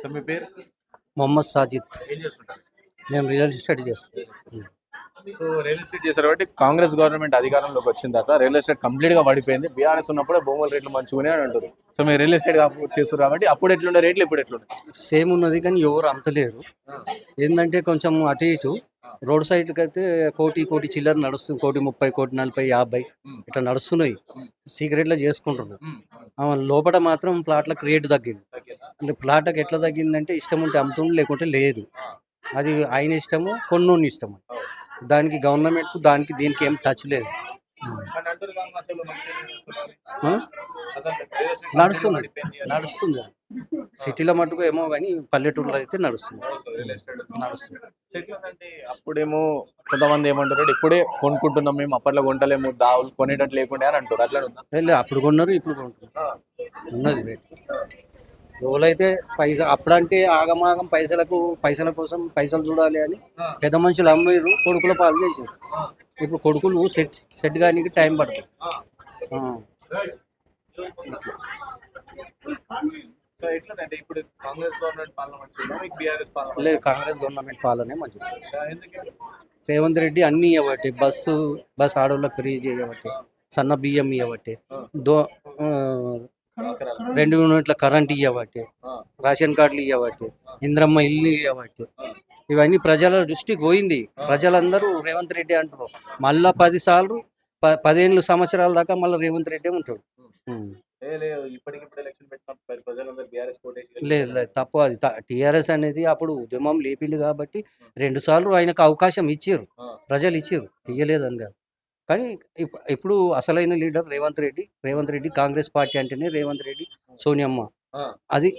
So మీ పేరు? మొహమ్మద్ సాజిద్. ఏం చేస్తుంటారు? మేము రియల్ ఎస్టేట్ చేస్తాం. సో రియల్ ఎస్టేట్ చేశారు కాబట్టి కాంగ్రెస్ గవర్నమెంట్ అధికారంలోకి వచ్చిన తర్వాత రియల్ ఎస్టేట్ కంప్లీట్ గా పడిపోయింది. బీఆర్ఎస్ ఉన్నప్పుడే భూముల రేట్లు మంచిగానే అని అంటారు. సో మీరు రియల్ ఎస్టేట్ చేస్తారు కాబట్టి అప్పుడు ఎట్లుండే రేట్లు ఇప్పుడు ఎట్లుండే? సేమ్ ఉన్నది కానీ ఎవరు అంతలేరు. ఏంటంటే కొంచెం అటు ఇటు రోడ్ సైడ్కి అయితే కోటి చిల్లర నడుస్తుంది. 1,30,00,000, 1,40,00,000, 50 ఇట్లా నడుస్తున్నాయి. సీక్రెట్లో చేసుకుంటున్నారు. లోపల మాత్రం ప్లాట్లకు రేటు తగ్గింది. అంటే ప్లాట్లకు ఎట్లా తగ్గిందంటే ఇష్టం ఉంటే అమ్ముతుండు, లేకుంటే లేదు. అది ఆయన ఇష్టము, కొన్నోని ఇష్టము. దానికి గవర్నమెంట్కు దానికి దీనికి ఏం టచ్ లేదు. నడుస్తుంది సిటీలో మటుకు ఏమో కానీ పల్లెటూరులో అయితే నడుస్తుంది. అప్పుడేమో కొంతమంది ఏమంటారు, ఇప్పుడే కొనుక్కుంటున్నాం మేము, అప్పట్లో కొంటలేము, దావులు కొనేటట్టు లేకుండా అని అంటారు. అట్లా అప్పుడు కొన్నారు, ఇప్పుడు కొంటున్నారు. ఉన్నది రేట్. ఎవరైతే అప్పుడంటే ఆగమాగం పైసల కోసం పైసలు చూడాలి అని పెద్ద మనుషులు అమ్మారు, కొడుకుల పాలు చేసారు. ఇప్పుడు కొడుకులు సెట్ కానీ టైం పడుతుంది. లేదు, కాంగ్రెస్ గవర్నమెంట్ పాలనే మంచిది. రేవంత్ రెడ్డి అన్ని ఇవ్వబట్టి, బస్ ఆడోళ్ళకి ఫ్రీ చేయబట్టి, సన్న బియ్యం ఇవ్వబట్టి, 2 యూనిట్ల కరెంట్ ఇవ్వబట్టి, రేషన్ కార్డులు ఇవ్వబట్టి, ఇంద్రమ్మ ఇల్లు ఇవ్వబట్టి, ఇవన్నీ ప్రజల దృష్టికి పోయింది. ప్రజలందరూ రేవంత్ రెడ్డి అంటారు. మళ్ళా 15 సంవత్సరాల దాకా మళ్ళీ రేవంత్ రెడ్డి ఉంటాడు. లేదు, తప్పు. అది టీఆర్ఎస్ అనేది అప్పుడు ఉద్యమం లేపిండు కాబట్టి 2 సార్లు ఆయనకు అవకాశం ఇచ్చారు, ప్రజలు ఇచ్చారు, ఇయ్యలేదని కాదు. కానీ ఇప్పుడు అసలైన లీడర్ రేవంత్ రెడ్డి. కాంగ్రెస్ పార్టీ అంటేనే రేవంత్ రెడ్డి, సోనియమ్మ, అది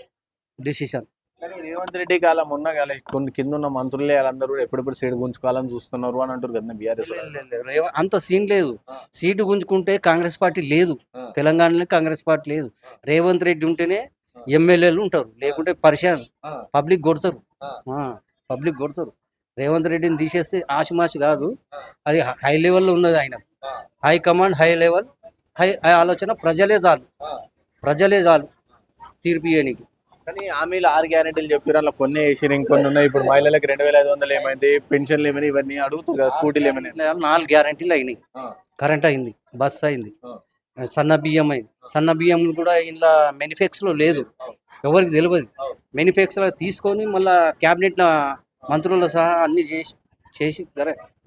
డిసిషన్. కానీ రేవంత్ రెడ్డి కాలం ఉన్న కొన్ని కింద ఉన్న మంత్రులే వాళ్ళందరూ ఎప్పుడెప్పుడు సీటు గుంజుకోవాలని చూస్తున్నారు అని అంటారు కదా బీఆర్ఎస్. అంత సీన్ లేదు. సీటు గుంజుకుంటే కాంగ్రెస్ పార్టీ లేదు, తెలంగాణలో కాంగ్రెస్ పార్టీ లేదు. రేవంత్ రెడ్డి ఉంటేనే ఎమ్మెల్యేలు ఉంటారు, లేకుంటే పరిశాన్ పబ్లిక్ కొడతారు. రేవంత్ రెడ్డిని తీసేస్తే ఆశమాషి కాదు, అది హై లెవెల్లో ఉన్నది. ఆయన high command, high level, high ఆలోచన. ప్రజలే చాలు తీర్పు ఇయ్యనికి. కానీ హామీలు 6 గ్యారెంటీలు చెప్పారు, అలా కొన్ని వేసారు, ఇంకొన్ని ఉన్నాయి. ఇప్పుడు మహిళలకు 2,500 ఏమైంది, పెన్షన్లు ఏమైనా, ఇవన్నీ అడుగుతారు కదా. స్కూటీలు ఏమైనా 4 గ్యారెంటీలు అయినాయి. కరెంట్ అయింది, బస్ అయింది, సన్న బియ్యం అయింది. సన్న బియ్యం కూడా ఇలా మేనిఫెక్స్లో లేదు, ఎవరికి తెలియదు. మేనిఫెక్స్లో తీసుకొని మళ్ళీ క్యాబినెట్ మంత్రుల సహా అన్ని చేసి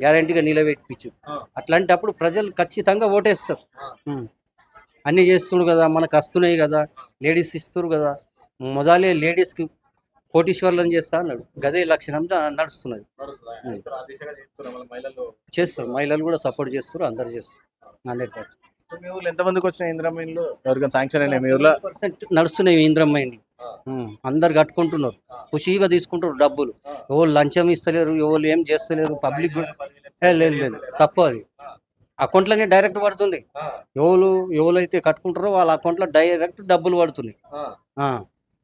గ్యారెంటీగా నిలబెట్టించు. అట్లాంటప్పుడు ప్రజలు ఖచ్చితంగా ఓటేస్తారు. అన్నీ చేస్తున్నారు కదా, మనకు వస్తున్నాయి కదా, లేడీస్ ఇస్తారు కదా. మొదలే లేడీస్కి కోటీశ్వర్లను చేస్తా అన్నాడు, గదే లక్షణం నడుస్తున్నది. చేస్తారు, మహిళలు కూడా సపోర్ట్ చేస్తారు, అందరు చేస్తారు. 100%. మీ ఊర్లో ఎంతమందికి వచ్చినాయి ఇందిరమ్మ ఇండ్లు? ఎవరికైనా శాంక్షన్ అయినాయి మీ ఊర్లో? 100% నడుస్తున్నాయి ఇందిరమ్మ ఇండ్లు. అందరు కట్టుకుంటున్నారు, ఖుషీగా తీసుకుంటారు డబ్బులు. ఎవరు లంచం ఇస్తలేరు, ఎవరు ఏం చేస్తలేరు. పబ్లిక్ లేదు, తప్పు. అది అకౌంట్లోనే డైరెక్ట్ పడుతుంది. ఎవరైతే కట్టుకుంటారో వాళ్ళ అకౌంట్లో డైరెక్ట్ డబ్బులు పడుతున్నాయి.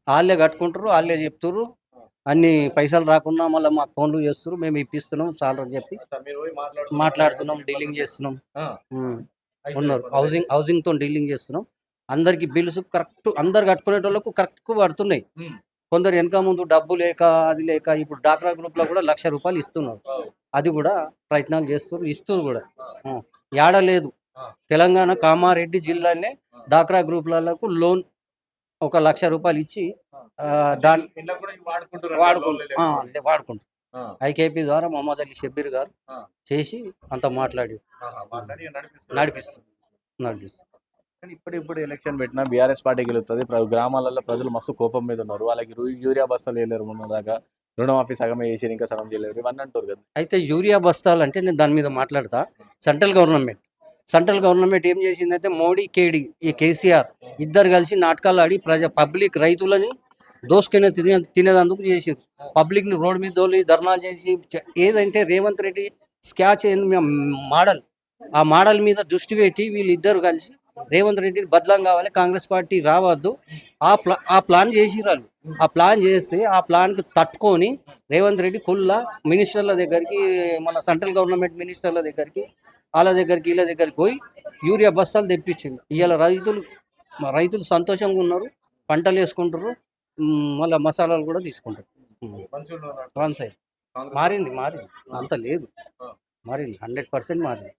వాళ్ళే కట్టుకుంటారు, వాళ్ళే చెప్తారు. అన్ని పైసలు రాకుండా మళ్ళీ మాకు ఫోన్లు చేస్తారు, మేము ఇప్పిస్తున్నాం చాలా అని చెప్పి మాట్లాడుతున్నాం, డీలింగ్ చేస్తున్నాం. ఉన్నారు, హౌసింగ్తో డీలింగ్ చేస్తున్నాం. అందరికి బిల్స్ కరెక్ట్, అందరు కట్టుకునేటోళ్ళకు కరెక్ట్ పడుతున్నాయి. కొందరు వెనక ముందు డబ్బు లేక, అది లేక, ఇప్పుడు డాక్రా గ్రూప్లో కూడా ₹1,00,000 ఇస్తున్నారు. అది కూడా ప్రయత్నాలు ఇస్తారు కూడా. ఏడలేదు, తెలంగాణ కామారెడ్డి జిల్లానే డాక్రా గ్రూప్లకు లోన్ ₹1,00,000 ఇచ్చి వాడుకుంటారు. ఐకేపీ ద్వారా మొహమ్మద్ అలీ షబ్బీర్ గారు చేసి అంత మాట్లాడి నడిపిస్తారు. కానీ ఇప్పుడు ఎలక్షన్ పెట్టినా బీఆర్ఎస్ పార్టీ గెలుస్తుంది. గ్రామాలలో ప్రజలు మస్తు కోపం మీద ఉన్నారు. వాళ్ళకి యూరియా బస్తాలు వేయలేరు, మొన్న దాకా రుణమాఫీ సగమే చేసి ఇంకా సగం చేయలేరు, ఇవన్నీ అంటారు కదా. అయితే యూరియా బస్తాలు అంటే నేను దాని మీద మాట్లాడతా. సెంట్రల్ గవర్నమెంట్ ఏం చేసిందంటే మోడీ, ఈ కేసీఆర్ ఇద్దరు కలిసి నాటకాలు ఆడి పబ్లిక్ రైతులని దోసుకొని తినేదందుకు చేసారు. పబ్లిక్ని రోడ్డు మీద తోలి ధర్నాలు చేసి, ఏదంటే రేవంత్ రెడ్డి స్కాచ్ మోడల్, ఆ మోడల్ మీద దృష్టి పెట్టి వీళ్ళిద్దరు కలిసి రేవంత్ రెడ్డిని బదలం కావాలి, కాంగ్రెస్ పార్టీ రావద్దు, ఆ ప్లాన్ చేసిరాలు. ఆ ప్లాన్ చేస్తే ఆ ప్లాన్కి తట్టుకొని రేవంత్ రెడ్డి కుల్లా మినిస్టర్ల దగ్గరికి, మన సెంట్రల్ గవర్నమెంట్ మినిస్టర్ల దగ్గరికి, వీళ్ళ దగ్గరికి పోయి యూరియా బస్తాలు తెప్పించింది. ఇవాళ రైతులు సంతోషంగా ఉన్నారు, పంటలు వేసుకుంటారు, మళ్ళీ మసాలాలు కూడా తీసుకుంటారు. మంచిగా ఉన్నారు. వన్ సైడ్ మారింది అంత లేదు, మారింది 100% మారింది.